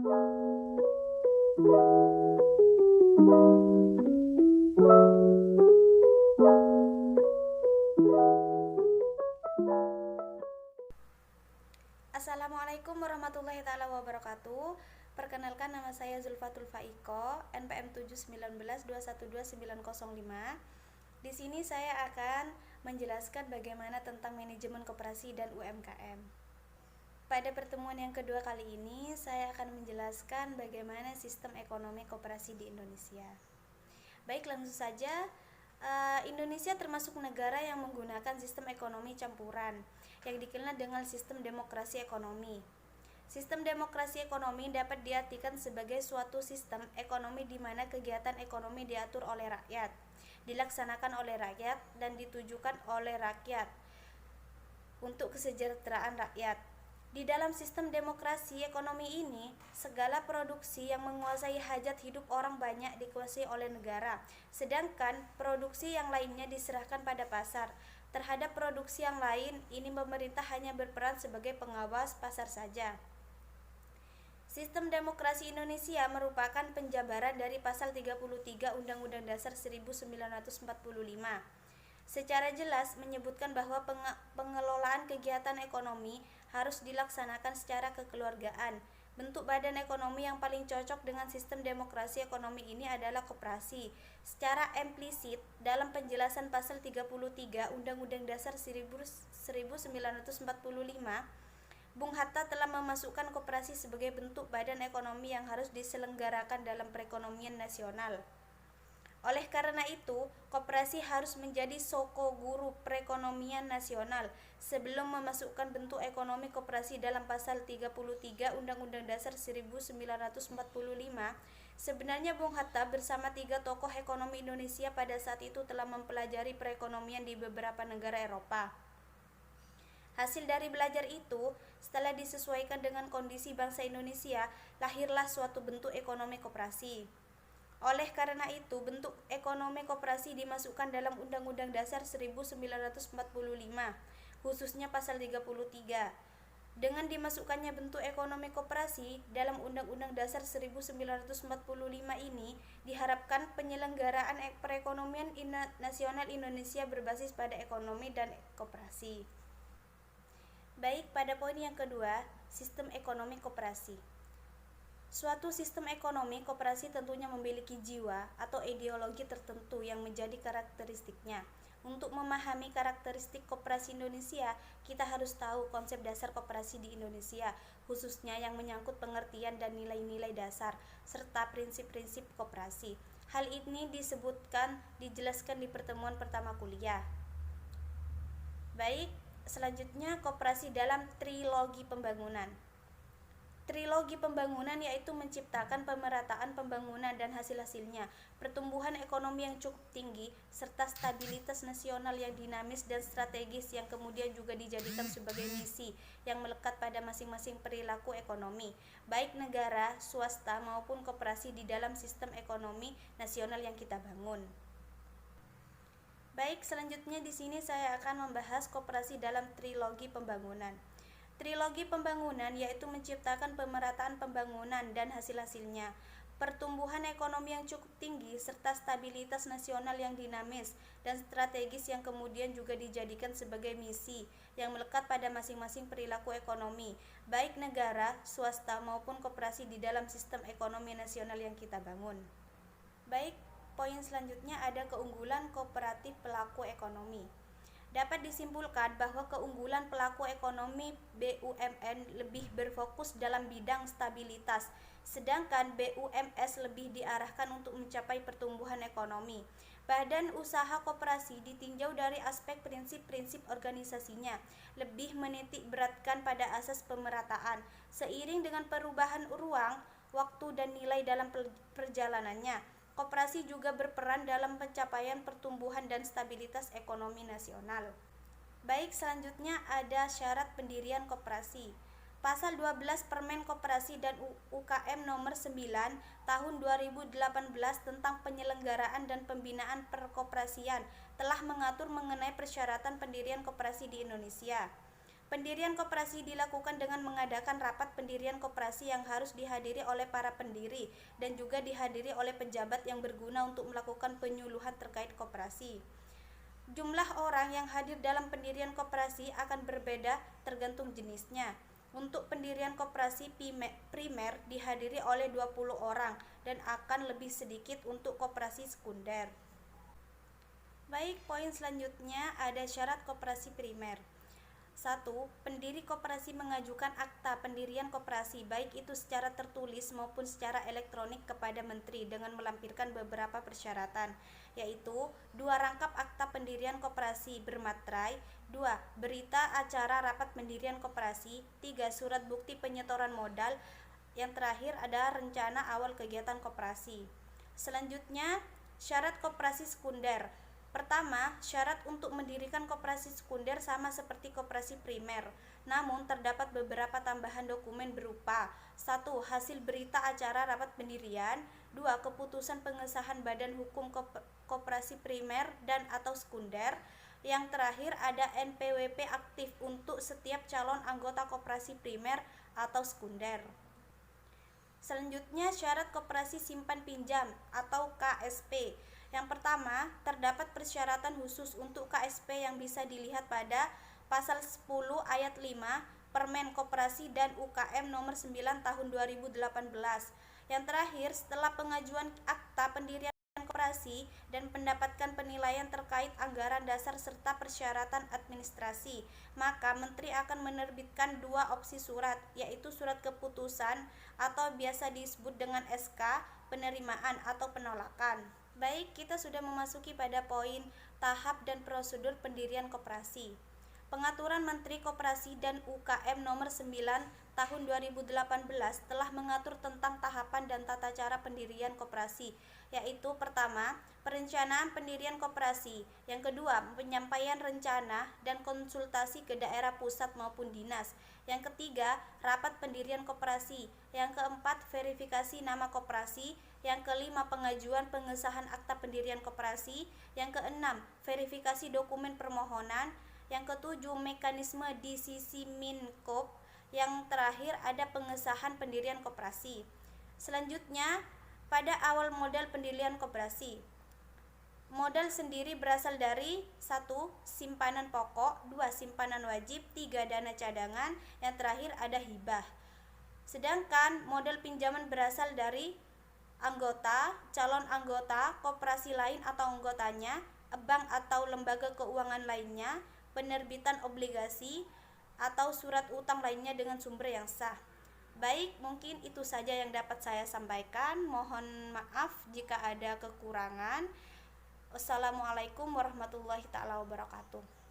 Assalamualaikum warahmatullahi wabarakatuh. Perkenalkan, nama saya Zulfatul Faiko, NPM 719212905. Di sini saya akan menjelaskan bagaimana tentang manajemen koperasi dan UMKM. Pada pertemuan yang kedua kali ini, saya akan menjelaskan bagaimana sistem ekonomi koperasi di Indonesia. Baik, langsung saja. Indonesia termasuk negara yang menggunakan sistem ekonomi campuran yang dikenal dengan sistem demokrasi ekonomi. Sistem demokrasi ekonomi dapat diartikan sebagai suatu sistem ekonomi di mana kegiatan ekonomi diatur oleh rakyat, dilaksanakan oleh rakyat, dan ditujukan oleh rakyat untuk kesejahteraan rakyat. Di dalam sistem demokrasi ekonomi ini, segala produksi yang menguasai hajat hidup orang banyak dikuasai oleh negara, sedangkan produksi yang lainnya diserahkan pada pasar. Terhadap produksi yang lain, ini pemerintah hanya berperan sebagai pengawas pasar saja. Sistem demokrasi Indonesia merupakan penjabaran dari pasal 33 Undang-Undang Dasar 1945. Secara jelas menyebutkan bahwa pengelolaan kegiatan ekonomi harus dilaksanakan secara kekeluargaan. Bentuk badan ekonomi yang paling cocok dengan sistem demokrasi ekonomi ini adalah koperasi. Secara implisit, dalam penjelasan pasal 33 Undang-Undang Dasar 1945, Bung Hatta telah memasukkan koperasi sebagai bentuk badan ekonomi yang harus diselenggarakan dalam perekonomian nasional. Oleh karena itu, koperasi harus menjadi soko guru perekonomian nasional. Sebelum memasukkan bentuk ekonomi koperasi dalam pasal 33 Undang-Undang Dasar 1945, sebenarnya Bung Hatta bersama 3 tokoh ekonomi Indonesia pada saat itu telah mempelajari perekonomian di beberapa negara Eropa. Hasil dari belajar itu, setelah disesuaikan dengan kondisi bangsa Indonesia, lahirlah suatu bentuk ekonomi koperasi. Oleh karena itu, bentuk ekonomi koperasi dimasukkan dalam Undang-Undang Dasar 1945, khususnya pasal 33. Dengan dimasukkannya bentuk ekonomi koperasi dalam Undang-Undang Dasar 1945 ini, diharapkan penyelenggaraan perekonomian nasional Indonesia berbasis pada ekonomi dan koperasi. Baik, pada poin yang kedua, sistem ekonomi koperasi. Suatu sistem ekonomi koperasi tentunya memiliki jiwa atau ideologi tertentu yang menjadi karakteristiknya. Untuk memahami karakteristik koperasi Indonesia, kita harus tahu konsep dasar koperasi di Indonesia, khususnya yang menyangkut pengertian dan nilai-nilai dasar, serta prinsip-prinsip koperasi. Hal ini dijelaskan di pertemuan pertama kuliah. Baik, selanjutnya koperasi dalam trilogi pembangunan. Trilogi pembangunan yaitu menciptakan pemerataan pembangunan dan hasil-hasilnya, pertumbuhan ekonomi yang cukup tinggi, serta stabilitas nasional yang dinamis dan strategis yang kemudian juga dijadikan sebagai misi yang melekat pada masing-masing perilaku ekonomi, baik negara, swasta maupun koperasi di dalam sistem ekonomi nasional yang kita bangun. Baik, selanjutnya di sini saya akan membahas koperasi dalam trilogi pembangunan. Trilogi pembangunan yaitu menciptakan pemerataan pembangunan dan hasil-hasilnya, pertumbuhan ekonomi yang cukup tinggi, serta stabilitas nasional yang dinamis dan strategis yang kemudian juga dijadikan sebagai misi yang melekat pada masing-masing perilaku ekonomi, baik negara, swasta maupun koperasi di dalam sistem ekonomi nasional yang kita bangun. Baik, poin selanjutnya ada keunggulan kooperatif pelaku ekonomi. Dapat disimpulkan bahwa keunggulan pelaku ekonomi BUMN lebih berfokus dalam bidang stabilitas, sedangkan BUMS lebih diarahkan untuk mencapai pertumbuhan ekonomi. Badan usaha koperasi ditinjau dari aspek prinsip-prinsip organisasinya, lebih menitik beratkan pada asas pemerataan. Seiring dengan perubahan ruang, waktu dan nilai dalam perjalanannya, koperasi juga berperan dalam pencapaian pertumbuhan dan stabilitas ekonomi nasional. Baik, selanjutnya ada syarat pendirian koperasi. Pasal 12 Permen Koperasi dan UKM nomor 9 tahun 2018 tentang penyelenggaraan dan pembinaan perkoperasian telah mengatur mengenai persyaratan pendirian koperasi di Indonesia. Pendirian koperasi dilakukan dengan mengadakan rapat pendirian koperasi yang harus dihadiri oleh para pendiri dan juga dihadiri oleh pejabat yang berguna untuk melakukan penyuluhan terkait koperasi. Jumlah orang yang hadir dalam pendirian koperasi akan berbeda tergantung jenisnya. Untuk pendirian koperasi primer dihadiri oleh 20 orang dan akan lebih sedikit untuk koperasi sekunder. Baik, poin selanjutnya ada syarat koperasi primer. 1. Pendiri koperasi mengajukan akta pendirian koperasi baik itu secara tertulis maupun secara elektronik kepada menteri dengan melampirkan beberapa persyaratan, yaitu 2 rangkap akta pendirian koperasi bermaterai, 2 berita acara rapat pendirian koperasi, 3 surat bukti penyetoran modal, yang terakhir ada rencana awal kegiatan koperasi. Selanjutnya, syarat koperasi sekunder. Pertama, syarat untuk mendirikan koperasi sekunder sama seperti koperasi primer, namun terdapat beberapa tambahan dokumen berupa 1. Hasil berita acara rapat pendirian, 2. Keputusan pengesahan badan hukum koperasi primer dan atau sekunder, yang terakhir ada NPWP aktif untuk setiap calon anggota koperasi primer atau sekunder. Selanjutnya, syarat koperasi simpan pinjam atau KSP. Yang pertama, terdapat persyaratan khusus untuk KSP yang bisa dilihat pada pasal 10 ayat 5 Permen Koperasi dan UKM nomor 9 tahun 2018. Yang terakhir, setelah pengajuan akta pendirian koperasi dan mendapatkan penilaian terkait anggaran dasar serta persyaratan administrasi, maka Menteri akan menerbitkan 2 opsi surat, yaitu surat keputusan atau biasa disebut dengan SK, penerimaan atau penolakan. Baik, kita sudah memasuki pada poin tahap dan prosedur pendirian koperasi. Pengaturan Menteri Koperasi dan UKM nomor 9 tahun 2018 telah mengatur tentang tahapan dan tata cara pendirian koperasi, yaitu pertama, perencanaan pendirian koperasi, yang kedua, penyampaian rencana dan konsultasi ke daerah pusat maupun dinas, yang ketiga, rapat pendirian koperasi, yang keempat, verifikasi nama koperasi, yang kelima, pengajuan pengesahan akta pendirian koperasi, yang keenam, verifikasi dokumen permohonan, yang ketujuh, mekanisme di sisi Minkop, yang terakhir ada pengesahan pendirian koperasi. Selanjutnya, pada awal modal pendirian koperasi. Modal sendiri berasal dari 1. Simpanan pokok, 2. Simpanan wajib, 3. Dana cadangan, yang terakhir ada hibah. Sedangkan modal pinjaman berasal dari anggota, calon anggota, koperasi lain atau anggotanya, bank atau lembaga keuangan lainnya, penerbitan obligasi, atau surat utang lainnya dengan sumber yang sah. Baik, mungkin itu saja yang dapat saya sampaikan. Mohon maaf jika ada kekurangan. Wassalamualaikum warahmatullahi wabarakatuh.